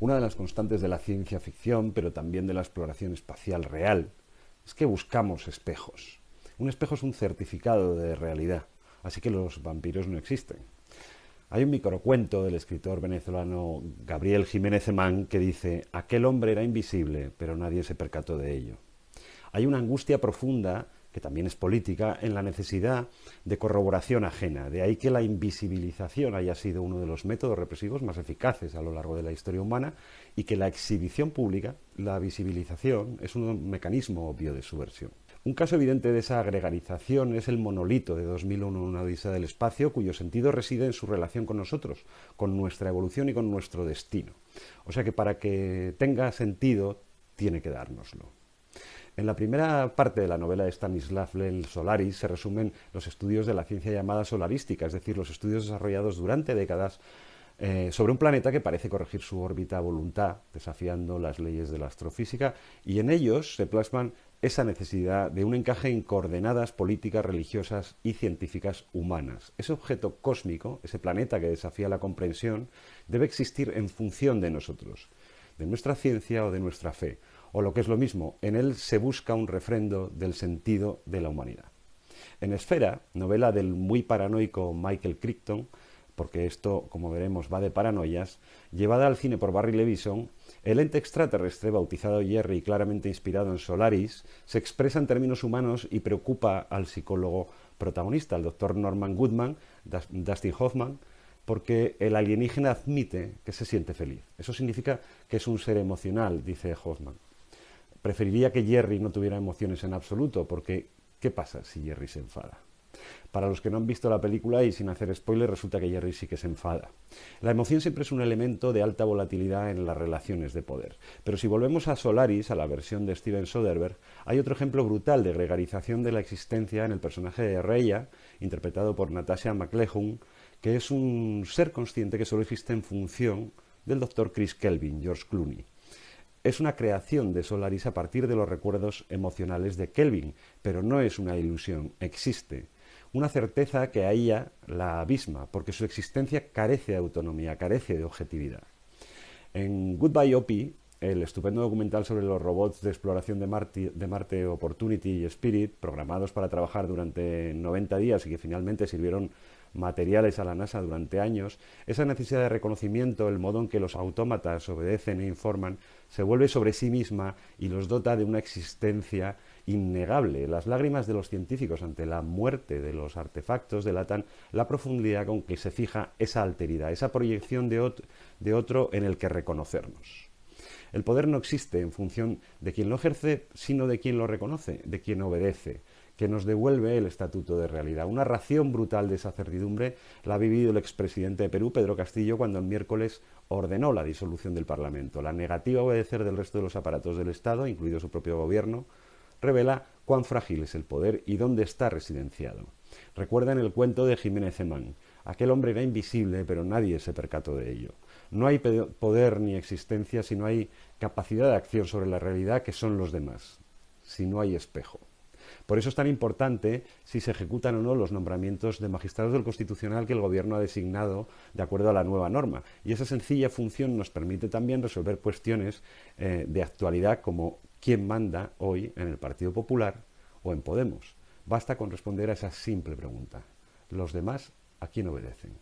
Una de las constantes de la ciencia ficción, pero también de la exploración espacial real, es que buscamos espejos. Un espejo es un certificado de realidad, así que los vampiros no existen. Hay un microcuento del escritor venezolano Gabriel Jiménez Emán que dice: aquel hombre era invisible, pero nadie se percató de ello. Hay una angustia profunda, que también es política, en la necesidad de corroboración ajena. De ahí que la invisibilización haya sido uno de los métodos represivos más eficaces a lo largo de la historia humana y que la exhibición pública, la visibilización, es un mecanismo obvio de subversión. Un caso evidente de esa gregarización es el monolito de 2001, una odisea del espacio, cuyo sentido reside en su relación con nosotros, con nuestra evolución y con nuestro destino. O sea que para que tenga sentido, tiene que dárnoslo. En la primera parte de la novela de Stanislav Lem, Solaris, se resumen los estudios de la ciencia llamada solarística, es decir, los estudios desarrollados durante décadas sobre un planeta que parece corregir su órbita a voluntad, desafiando las leyes de la astrofísica, y en ellos se plasman esa necesidad de un encaje en coordenadas políticas, religiosas y científicas humanas. Ese objeto cósmico, ese planeta que desafía la comprensión, debe existir en función de nosotros, de nuestra ciencia o de nuestra fe, o lo que es lo mismo, en él se busca un refrendo del sentido de la humanidad. En Esfera, novela del muy paranoico Michael Crichton, porque esto, como veremos, va de paranoias, llevada al cine por Barry Levinson, el ente extraterrestre, bautizado Jerry y claramente inspirado en Solaris, se expresa en términos humanos y preocupa al psicólogo protagonista, el doctor Norman Goodman, Dustin Hoffman, porque el alienígena admite que se siente feliz. Eso significa que es un ser emocional, dice Hoffman. Preferiría que Jerry no tuviera emociones en absoluto, porque ¿qué pasa si Jerry se enfada? Para los que no han visto la película y sin hacer spoiler, resulta que Jerry sí que se enfada. La emoción siempre es un elemento de alta volatilidad en las relaciones de poder. Pero si volvemos a Solaris, a la versión de Steven Soderbergh, hay otro ejemplo brutal de gregarización de la existencia en el personaje de Rhea, interpretado por Natasha McLehone, que es un ser consciente que solo existe en función del doctor Chris Kelvin, George Clooney. Es una creación de Solaris a partir de los recuerdos emocionales de Kelvin, pero no es una ilusión, existe. Una certeza que a ella la abisma, porque su existencia carece de autonomía, carece de objetividad. En Goodbye Opie, el estupendo documental sobre los robots de exploración de Marte Opportunity y Spirit, programados para trabajar durante 90 días y que finalmente sirvieron materiales a la NASA durante años, esa necesidad de reconocimiento, el modo en que los autómatas obedecen e informan, se vuelve sobre sí misma y los dota de una existencia innegable. Las lágrimas de los científicos ante la muerte de los artefactos delatan la profundidad con que se fija esa alteridad, esa proyección de otro en el que reconocernos. El poder no existe en función de quien lo ejerce, sino de quien lo reconoce, de quien obedece, que nos devuelve el estatuto de realidad. Una ración brutal de esa certidumbre la ha vivido el expresidente de Perú, Pedro Castillo, cuando el miércoles ordenó la disolución del Parlamento. La negativa a obedecer del resto de los aparatos del Estado, incluido su propio gobierno, revela cuán frágil es el poder y dónde está residenciado. Recuerdan el cuento de Jiménez Emán. Aquel hombre era invisible, pero nadie se percató de ello. No hay poder ni existencia si no hay capacidad de acción sobre la realidad que son los demás, si no hay espejo. Por eso es tan importante si se ejecutan o no los nombramientos de magistrados del Constitucional que el Gobierno ha designado de acuerdo a la nueva norma. Y esa sencilla función nos permite también resolver cuestiones de actualidad como quién manda hoy en el Partido Popular o en Podemos. Basta con responder a esa simple pregunta. ¿Los demás a quién obedecen?